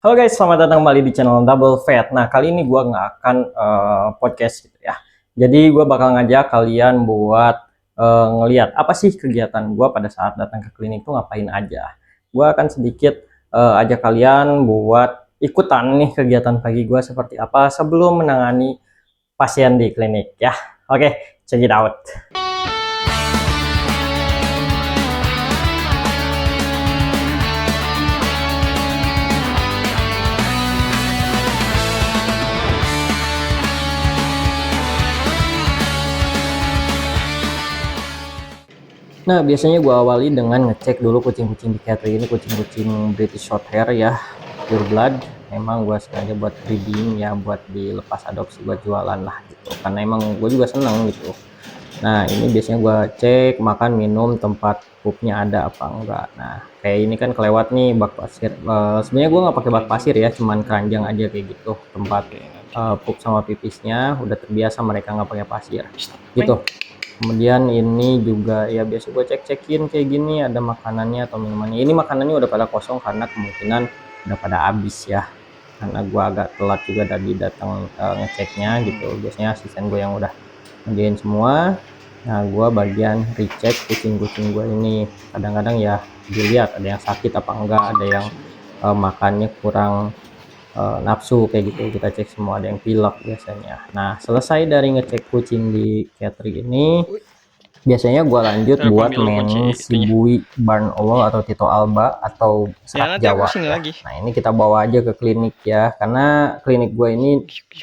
Halo guys, selamat datang kembali di channel Double Fat. Nah, kali ini gue nggak akan podcast gitu ya. Jadi gue bakal ngajak kalian buat ngeliat apa sih kegiatan gue pada saat datang ke klinik tuh ngapain aja. Gue akan sedikit ajak kalian buat ikutan nih kegiatan pagi gue seperti apa sebelum menangani pasien di klinik ya. Oke, check it out. Nah, biasanya gue awali dengan ngecek dulu kucing-kucing di catering ini, kucing-kucing British Shorthair ya, pure blood. Emang gue sengaja buat breeding ya, buat dilepas adopsi, buat jualan lah gitu. Karena emang gue juga seneng gitu. Nah, ini biasanya gue cek makan, minum, tempat pupnya ada apa enggak. Nah, kayak ini kan kelewat nih bak pasir. Sebenarnya gue nggak pakai bak pasir ya, cuman keranjang aja kayak gitu. Tempat pup sama pipisnya udah terbiasa mereka nggak pakai pasir gitu. Kemudian ini juga ya biasa gue cek-cekin kayak gini ada makanannya atau minumannya. Ini makanannya udah pada kosong karena kemungkinan udah pada habis ya. Karena gue agak telat juga tadi datang ngeceknya gitu. Biasanya asisten gue yang udah ngerjain semua. Nah, gue bagian recheck kucing-kucing gue ini. Kadang-kadang ya dilihat ada yang sakit apa enggak, ada yang makannya kurang nafsu kayak gitu, kita cek semua, ada yang pilek biasanya. Nah, selesai dari ngecek kucing di catering ini, biasanya gue lanjut buat main si Bui Barn Owl atau Tito Alba atau serak Jawa ya. Nah, ini kita bawa aja ke klinik ya, karena klinik gue ini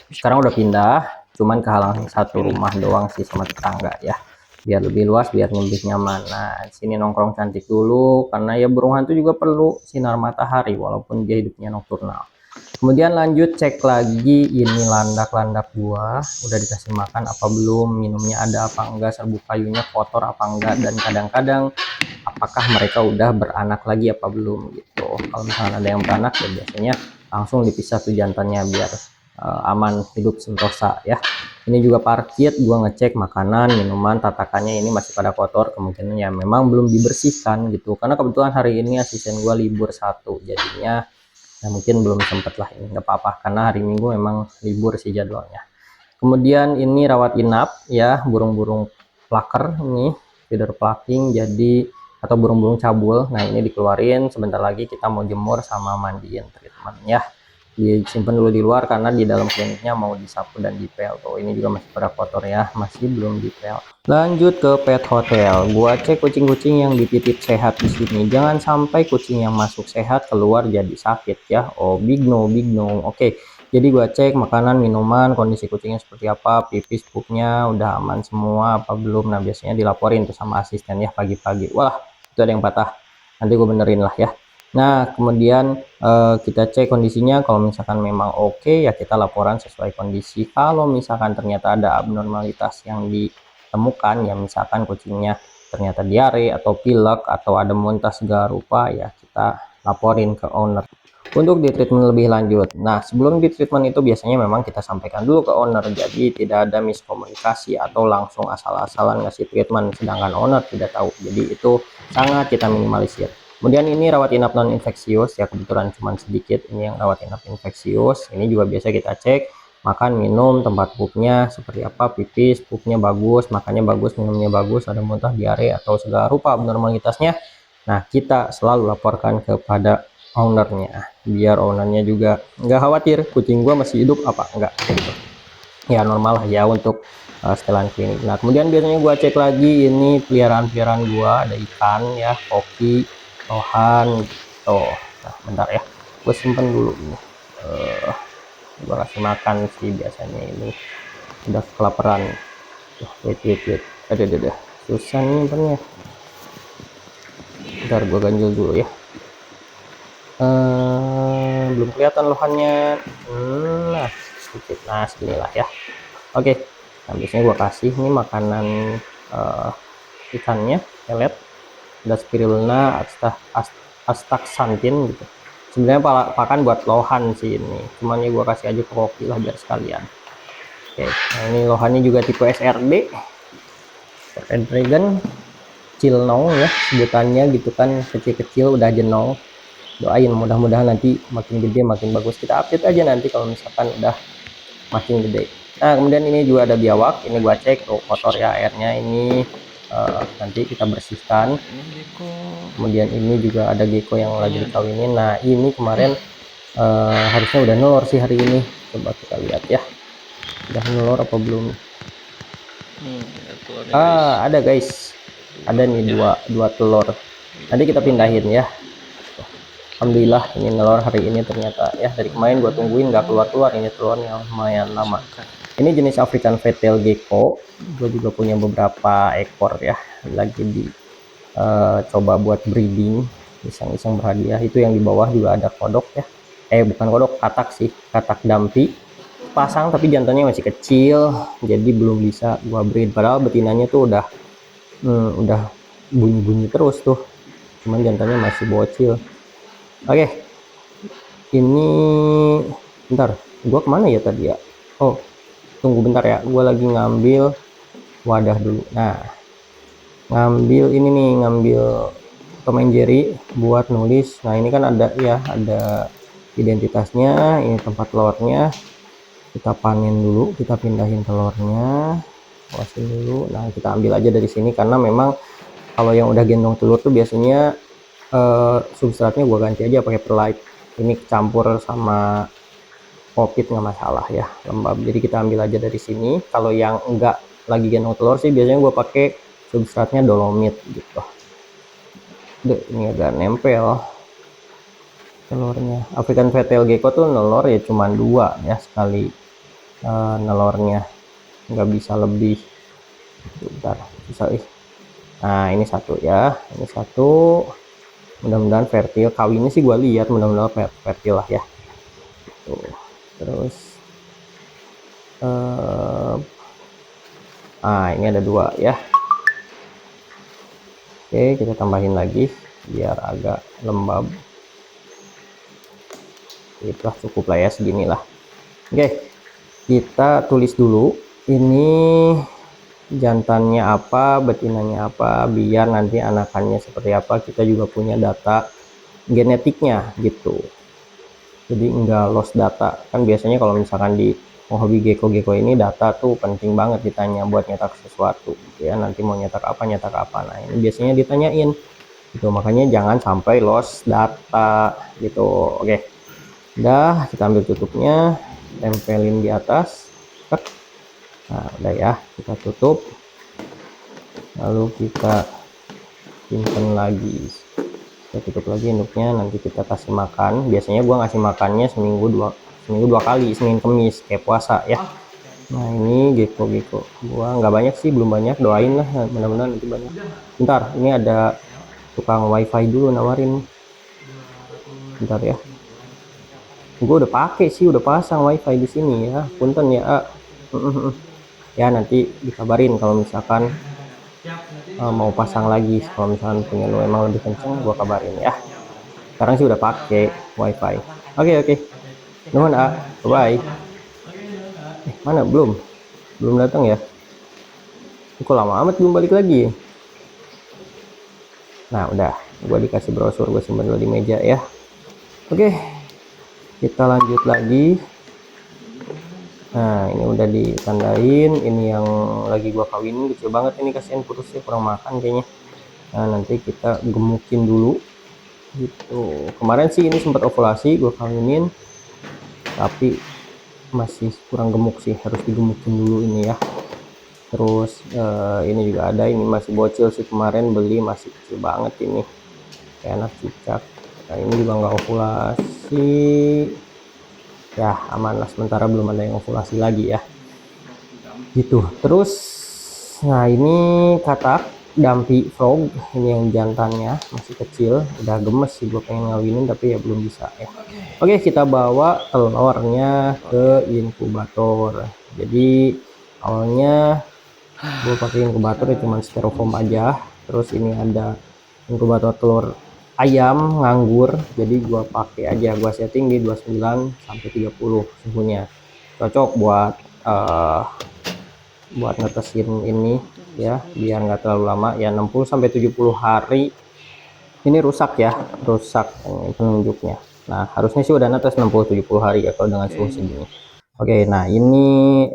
sekarang udah pindah, cuman kehalang satu rumah doang sih sama tetangga ya, biar lebih luas, biar lebih nyaman. Nah, sini nongkrong cantik dulu karena ya burung hantu juga perlu sinar matahari walaupun dia hidupnya nokturnal. Kemudian lanjut cek lagi ini landak-landak gua udah dikasih makan apa belum, minumnya ada apa enggak, serbuk kayunya kotor apa enggak, dan kadang-kadang apakah mereka udah beranak lagi apa belum gitu. Kalau misalnya ada yang beranak ya biasanya langsung dipisah tuh jantannya biar aman hidup sentosa ya. Ini juga parkit, gua ngecek makanan, minuman, tatakannya ini masih pada kotor, kemungkinan ya memang belum dibersihkan gitu. Karena kebetulan hari ini asisten gua libur satu, jadinya ya mungkin belum sempet lah, ini nggak apa-apa karena hari Minggu memang libur sih jadwalnya. Kemudian ini rawat inap ya, burung-burung plaker ini feeder plucking jadi, atau burung-burung cabul. Nah, ini dikeluarin, sebentar lagi kita mau jemur sama mandiin treatment ya, disimpan dulu di luar karena di dalam kliniknya mau disapu dan dipel. Tuh, ini juga masih pada kotor ya, masih belum dipel. Lanjut ke pet hotel, gua cek kucing-kucing yang dititip sehat di sini, jangan sampai kucing yang masuk sehat keluar jadi sakit ya. Oh, big no, big no. Oke, jadi gua cek makanan, minuman, kondisi kucingnya seperti apa, pipis, pupnya udah aman semua apa belum. Nah, biasanya dilaporin tuh sama asisten ya pagi-pagi, wah itu ada yang patah, nanti gue benerin lah ya. Nah, kemudian kita cek kondisinya, kalau misalkan memang oke ya kita laporan sesuai kondisi. Kalau misalkan ternyata ada abnormalitas yang ditemukan ya, misalkan kucingnya ternyata diare atau pilek atau ada muntah segala rupa ya, kita laporin ke owner untuk di treatment lebih lanjut. Nah, sebelum di treatment itu biasanya memang kita sampaikan dulu ke owner, jadi tidak ada miskomunikasi atau langsung asal-asalan ngasih treatment sedangkan owner tidak tahu. Jadi itu sangat kita minimalisir. Kemudian ini rawat inap non infeksius ya, kebetulan cuma sedikit ini yang rawat inap infeksius. Ini juga biasa kita cek makan, minum, tempat pupnya seperti apa, pipis, pupnya bagus, makannya bagus, minumnya bagus, ada muntah, diare atau segala rupa abnormalitasnya. Nah, kita selalu laporkan kepada ownernya biar ownernya juga nggak khawatir kucing gua masih hidup apa enggak gitu. Ya normal lah ya untuk setelan klinik. Nah, kemudian biasanya gua cek lagi ini peliharaan gua, ada ikan ya, koki, lohan gitu. Nah, bentar ya, gue simpen dulu ini. Gua kasih makan sih biasanya, ini udah kelaparan. Wait, ada susah nih nyimpennya. Bentar gua ganjil dulu ya. Belum kelihatan lohannya. Nah, sedikit, nah seginilah ya. Oke, nah biasanya gua kasih ini makanan ikannya pelet, ada spirulina, astaxanthin gitu. Sebenarnya pakan buat lohan sih ini, cuman ya gua kasih aja ke koki lah biar sekalian. Oke, nah ini lohannya juga tipe SRD, Red Dragon Cilnong ya sebutannya gitu kan, kecil-kecil udah jenong. Doain mudah-mudahan nanti makin gede makin bagus. Kita update aja nanti kalau misalkan udah makin gede. Nah kemudian ini juga ada biawak, ini gua cek tuh kotor ya airnya, ini nanti kita bersihkan. Kemudian ini juga ada gecko yang lagi dikawinin. Nah ini kemarin harusnya udah nelor sih hari ini, coba kita lihat ya, udah nelor apa belum. Ada guys, ada nih dua telur, nanti kita pindahin ya. Alhamdulillah ini nelor hari ini ternyata ya, dari kemarin gua tungguin nggak keluar ini telurnya lumayan lama. Ini jenis African Fatal Gecko, gue juga punya beberapa ekor ya, lagi di coba buat breeding, iseng-iseng berhadiah. Itu yang di bawah juga ada kodok ya, bukan kodok, katak sih, katak dampi pasang tapi jantannya masih kecil, jadi belum bisa gua breed. Padahal betinanya tuh udah bunyi-bunyi terus tuh, cuman jantannya masih bocil. Oke, ini bentar, gua kemana ya tadi ya? Oh tunggu bentar ya, gua lagi ngambil wadah dulu. Nah ngambil ini nih, ngambil Tom and Jerry buat nulis. Nah ini kan ada ya, ada identitasnya, ini tempat telurnya. Kita panen dulu, kita pindahin telurnya, awasin dulu. Nah kita ambil aja dari sini, karena memang kalau yang udah gendong telur tuh biasanya substratnya gua ganti aja pakai perlite. Ini campur sama popit nggak masalah ya, lembab. Jadi kita ambil aja dari sini. Kalau yang enggak lagi gendong telur sih biasanya gua pakai substratnya dolomit gitu. Ini agak nempel telurnya. African Fatal Gecko tuh nelor ya cuma 2 ya sekali nelornya, nggak bisa lebih. Bentar, susah ih. Nah ini satu ya, ini satu, mudah-mudahan fertil. Kawinnya sih gue lihat mudah-mudahan fertil lah ya. Tuh. Terus ini ada 2 ya. Oke, kita tambahin lagi biar agak lembab. Itulah cukup lah ya, segini lah. Oke, kita tulis dulu ini jantannya apa, betinanya apa, biar nanti anakannya seperti apa kita juga punya data genetiknya gitu. Jadi enggak lost data. Kan biasanya kalau misalkan di hobi gecko ini data tuh penting banget ditanya buat nyetak sesuatu gitu ya. Nanti mau nyetak apa. Nah ini biasanya ditanyain gitu, makanya jangan sampai lost data gitu. Oke, udah, kita ambil tutupnya, tempelin di atas. Nah udah ya, kita tutup, lalu kita simpan lagi. Kita tutup lagi induknya, nanti kita kasih makan. Biasanya gua ngasih makannya seminggu dua kali, Senin Kemis kayak puasa ya. Nah ini gecko gua nggak banyak sih, belum banyak, doain lah mudah-mudahan nanti banyak. Bentar, ini ada tukang wifi dulu nawarin, bentar ya. Gue udah pakai sih, udah pasang wifi di sini ya, punten ya. Ya nanti dikabarin kalau misalkan mau pasang lagi. Kalau misalkan punya lu emang lebih kenceng, gua kabarin ya. Sekarang sih udah pakai wifi. Oke. Nuhun bye. Mana belum datang ya? Kok lama amat belum balik lagi. Nah udah, gua dikasih brosur, gue simpan dulu di meja ya. Oke, kita lanjut lagi. Nah ini udah ditandain, ini yang lagi gua kawinin kecil banget ini, kasihan kurusnya kurang makan kayaknya. Nah nanti kita gemukin dulu gitu. Kemarin sih ini sempat ovulasi, gua kawinin tapi masih kurang gemuk sih, harus digemukin dulu ini ya. Terus ini juga ada, ini masih bocil sih, kemarin beli masih kecil banget ini, kayak anak cicak. Nah ini juga nggak ovulasi ya, aman lah, sementara belum ada yang ovulasi lagi ya gitu. Terus nah ini katak dampi frog, ini yang jantannya masih kecil, udah gemes sih, gue pengen ngawinin tapi ya belum bisa ya. Oke, kita bawa telurnya ke inkubator. Jadi awalnya gue pakai inkubator ya cuman styrofoam aja. Terus ini ada inkubator telur ayam nganggur, jadi gua pakai aja, gua setting di 29 sampai 30 suhunya, cocok buat ngetesin ini ya, biar nggak terlalu lama ya, 60 sampai 70 hari Ini rusak ya, rusak ini penunjuknya. Nah, harusnya sih udah netes 60-70 hari ya kalau dengan suhu segini. Oke, nah ini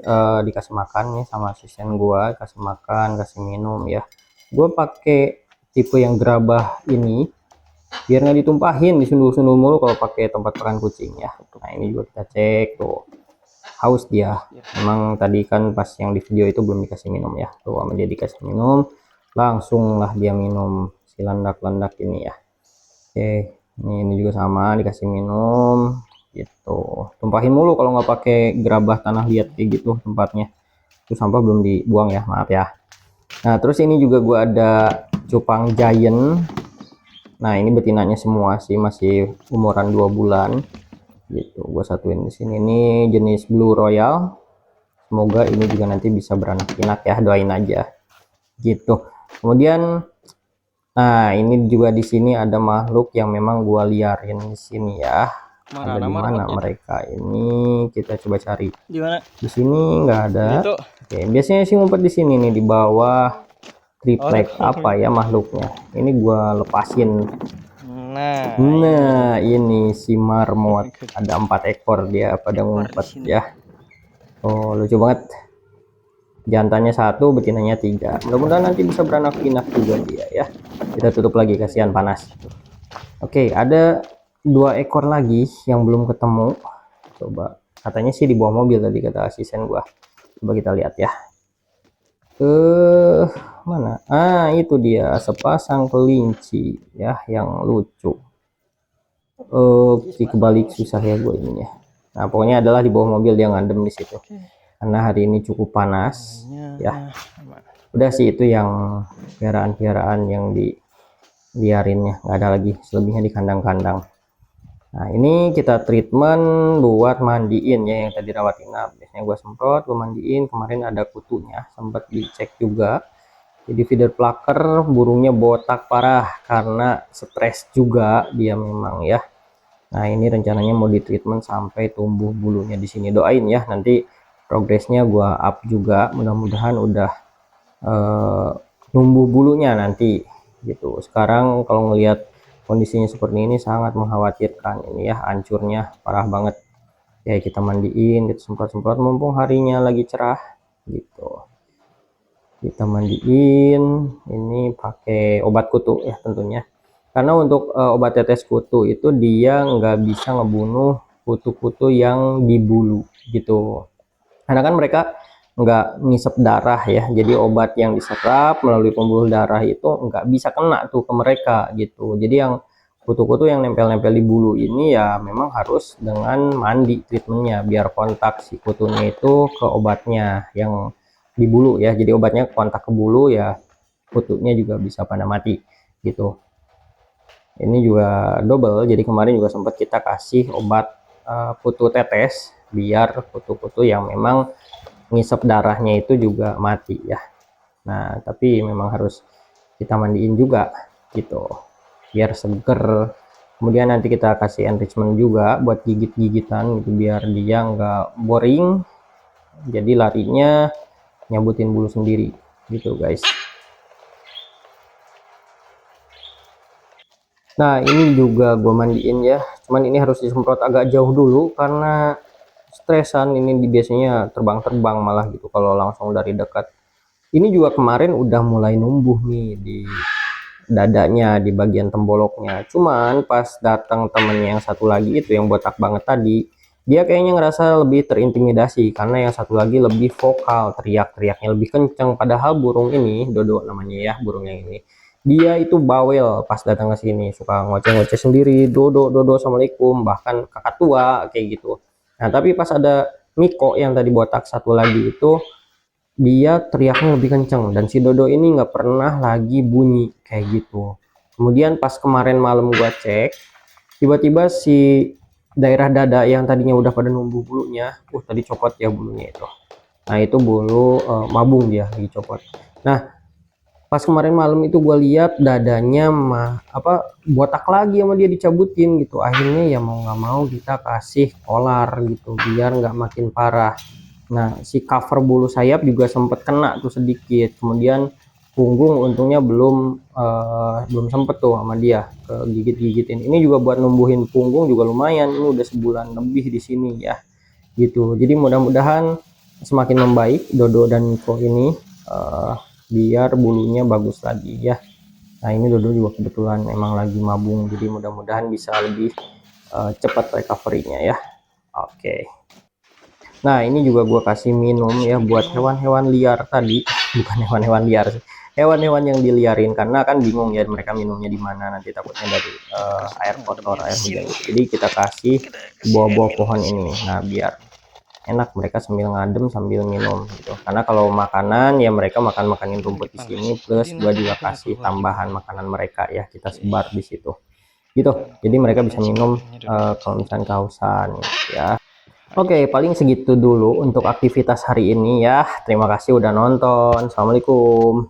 dikasih makan nih sama asisten gua, kasih makan, kasih minum ya. Gua pakai tipe yang gerabah ini biar nggak ditumpahin, disundul-sundul mulu kalau pakai tempat makan kucing ya. Nah, ini juga kita cek tuh. Haus dia. Memang tadi kan pas yang di video itu belum dikasih minum ya. Tuh sama dia dikasih minum, langsung lah dia minum si landak-landak ini ya. Oke, ini juga sama dikasih minum gitu. Tumpahin mulu kalau nggak pakai gerabah tanah liat kayak gitu tempatnya. Itu sampah belum dibuang ya, maaf ya. Nah, terus ini juga gua ada cupang giant. Nah, ini betinanya semua sih, masih umuran 2 bulan. Gitu. Gua satuin di sini. Ini jenis Blue Royal. Semoga ini juga nanti bisa beranak pinak ya, doain aja. Gitu. Kemudian nah, ini juga di sini ada makhluk yang memang gua liarin di sini ya. Ada di mana mereka ini? Kita coba cari. Di sini nggak ada. Oke, biasanya sih ngumpet di sini nih di bawah triplek apa ya makhluknya. Ini gua lepasin. Nah, ini si marmot. Ada 4 ekor dia pada ngumpet ya. Oh, lucu banget. Jantannya 1, betinanya 3. Mudah-mudahan nanti bisa beranak pinak juga dia ya. Kita tutup lagi, kasihan panas. Oke, ada 2 ekor lagi yang belum ketemu. Coba, katanya sih di bawah mobil tadi kata asisten gua. Coba kita lihat ya. Mana? Ah, itu dia sepasang kelinci ya yang lucu. Oke, kebalik susah ya gue ininya. Nah, pokoknya adalah di bawah mobil dia ngadem di situ. Karena hari ini cukup panas ya. Udah sih itu yang piaraan-piaraan yang diliarinnya, nggak ada lagi, selebihnya di kandang-kandang. Nah, ini kita treatment buat mandiin ya, yang tadi rawat inap. Biasanya gue semprot, gue mandiin. Kemarin ada kutunya, sempat dicek juga. Jadi feeder plucker burungnya botak parah karena stres juga dia memang ya. Nah, ini rencananya mau ditreatment sampai tumbuh bulunya di sini. Doain ya, nanti progresnya gua up juga. Mudah-mudahan udah tumbuh bulunya nanti gitu. Sekarang kalau ngelihat kondisinya seperti ini sangat mengkhawatirkan ini ya, hancurnya parah banget. Ya, kita mandiin, kita semprot-semprot mumpung harinya lagi cerah gitu. Kita mandiin, ini pakai obat kutu ya tentunya. Karena untuk obat tetes kutu itu dia nggak bisa ngebunuh kutu-kutu yang di bulu gitu. Karena kan mereka nggak ngisep darah ya, jadi obat yang diserap melalui pembuluh darah itu nggak bisa kena tuh ke mereka gitu. Jadi yang kutu-kutu yang nempel-nempel di bulu ini ya memang harus dengan mandi treatmentnya biar kontak si kutunya itu ke obatnya yang di bulu ya. Jadi obatnya kontak ke bulu ya, kutunya juga bisa pada mati gitu. Ini juga double, jadi kemarin juga sempat kita kasih obat kutu tetes biar kutu-kutu yang memang ngisep darahnya itu juga mati ya. Nah, tapi memang harus kita mandiin juga gitu biar seger. Kemudian nanti kita kasih enrichment juga buat gigit-gigitan gitu biar dia nggak boring, jadi larinya nyabutin bulu sendiri gitu guys. Nah, ini juga gue mandiin ya, cuman ini harus disemprot agak jauh dulu karena stresan. Ini biasanya terbang-terbang malah gitu kalau langsung dari dekat. Ini juga kemarin udah mulai numbuh nih di dadanya, di bagian temboloknya. Cuman pas datang temennya yang satu lagi itu yang botak banget tadi, dia kayaknya ngerasa lebih terintimidasi karena yang satu lagi lebih vokal, teriak-teriaknya lebih kenceng. Padahal burung ini, Dodo namanya ya, burung yang ini, dia itu bawel pas datang ke sini, suka ngoceh-ngoceh sendiri, Dodo, Dodo, Assalamualaikum, bahkan kakak tua kayak gitu. Nah, tapi pas ada Miko yang tadi botak satu lagi itu, dia teriaknya lebih kenceng dan si Dodo ini nggak pernah lagi bunyi kayak gitu. Kemudian pas kemarin malam gua cek, tiba-tiba si daerah dada yang tadinya udah pada numbuh bulunya, tadi copot ya bulunya itu. Nah, itu bulu mabung dia lagi copot. Nah, pas kemarin malam itu gue lihat dadanya botak lagi sama dia, dicabutin gitu. Akhirnya ya mau nggak mau kita kasih kolar gitu biar nggak makin parah. Nah, si cover bulu sayap juga sempet kena tuh sedikit. Kemudian punggung untungnya belum sempet tuh sama dia ke gigit-gigitin. Ini juga buat numbuhin punggung juga lumayan, ini udah sebulan lebih di sini ya gitu. Jadi mudah-mudahan semakin membaik Dodo dan Niko ini, biar bulunya bagus lagi ya. Nah ini Dodo juga kebetulan emang lagi mabung, jadi mudah-mudahan bisa lebih cepat recovery-nya ya. Oke. Nah ini juga gue kasih minum ya buat hewan-hewan liar tadi, bukan hewan-hewan liar sih, hewan-hewan yang diliarin, karena kan bingung ya mereka minumnya di mana, nanti takutnya dari air kotor, air hujan gitu. Jadi kita kasih buah-buah pohon ini, nah biar enak mereka sambil ngadem sambil minum gitu. Karena kalau makanan ya mereka makanin rumput di sini, plus gua juga kasih tambahan makanan mereka ya, kita sebar di situ gitu. Jadi mereka bisa minum kalau misalnya kehausan ya. Oke, paling segitu dulu untuk aktivitas hari ini ya. Terima kasih udah nonton. Assalamualaikum.